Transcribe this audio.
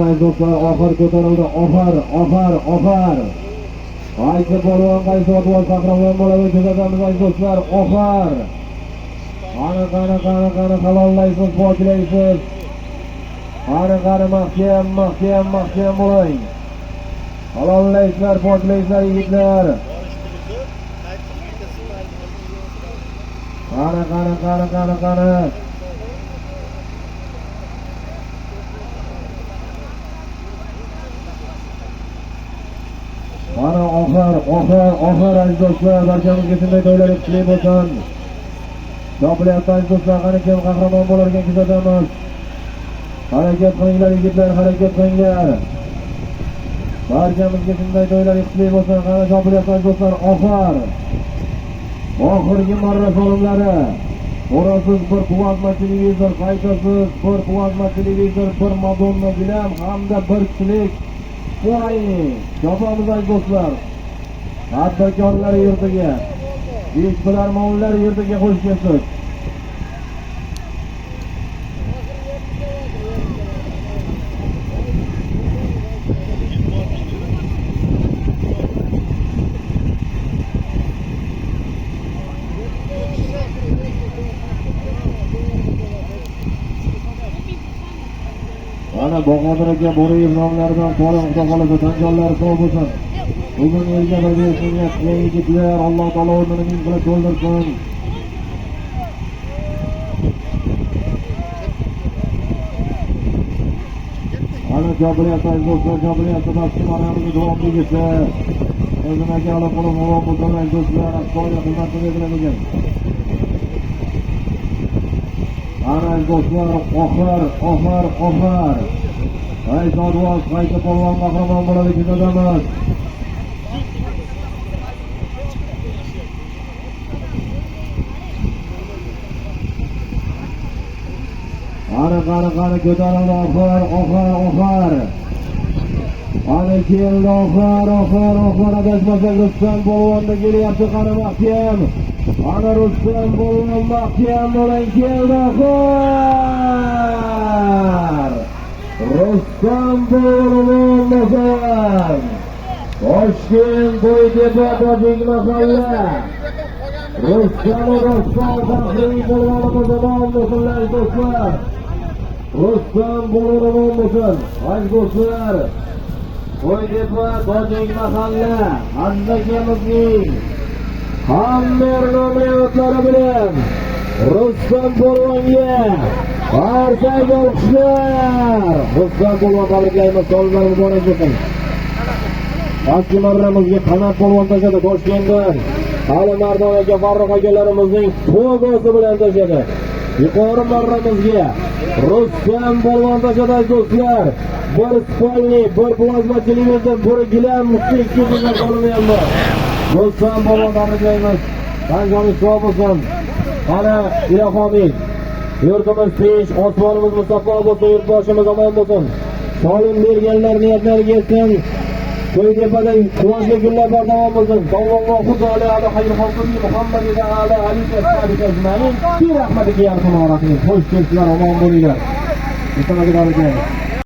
aziz do'stlar, oxir ko'tarildi. Oxir. Qaysi polvon, qaysi otvoz qahramon bo'ladi kuzatamiz aziz do'stlar. Oxir. Qani halollaysiz, poklaysiz. Qani mahkam bo'ling. Halollaysizlar, poklaysizlar yigitlar. Qani. Mana oxir aziz do'stlar, barchamizga shunday to'ylar kuchli bo'lsin. Chopilyapti aziz do'stlar, qani kim qahramon bo'lar ekan kuzatamiz. Harakat qilinglar yigitlar, harakat qilinglar. Barchamizga shunday to'ylar kuchli bo'lsin. Qani chopilyapti aziz do'stlar, oxirgi marra so'limlari. O'rasiz bir plazma televizor, qaytasiz bir plazma televizor, bir Madonna gilam hamda bir chilik. Chopamiz aziz do'stlar. Tadbirkorlar yurtiga, ishbilarmonlar yurtiga xush kelibsiz. Ana Bahodir aka Bo'riyev nomlaridan to'liq xudo xolasa tanjonlari sog' bo'lsin. Bugun elga birga niyat qilgan yigitlar, Alloh taolo o'rnini ming qilib to'ldirsin. Ana chopilyapti aziz do'stlar, chopilyapti dastur maramizga davomligisi. O'zim aka olib qolib muvofiq bo'lsin aziz do'stlar, astoydil xizmat qilayotgan ekan. Ana do'stlar, oxir. Qaysi odvoz, qaysi polvon qahramon bo'ladi kuzatamiz. Qani ko'tarildi oxir. Ana keldi oxir adashmasak Rustam polvonda kelyapti, qani mahkam. Ana Rustam polvon mahkam bo'ling, keldi oxir. Rustam polvon bo'lsin. Toshkent Qo'ytepa Tojik mahalla. Rustam faxriy polvonimiz omon bo'lsinlar do'stlar. Rustam polvon bo'lsin. Aziz do'stlar, Qo'ytepa Tojik mahalla azizakamizning hamma nomlari bilan Rustam polvonga barchaga olqishlar. Rustam polvon tabriklaymiz, sog'liqlar muborak bo'lsin. Asli marramizga qanot polvon tashadi Toshkentdan. Hali Mardon aka, Farruh akalarimizning pogosi bilan tashadi. Yuqori marramizga Rustam polvon tashadi do'stlar. Bir spalni, bir plazma televizor, bir gilam, ikki bizga qolmayapti. Rustam polvon tabriklaymiz. Tanjoningiz sog' bo'lsin. Qani ilohoming, yurtimiz tinch, osmonimiz musaffo bo'lsin, yurtboshimiz omon bo'lsin. Solim berganlar niyatlariga yetsin. Qo'ytepada quvonchli kunlar davom bo'lsin. Sallallohu alayhi va sallam Muhammad ala alihi ajmain. Bir rahmatiga yarqin orasini. Xo'sh kelibsizlar, omon bo'linglar. Musobaqa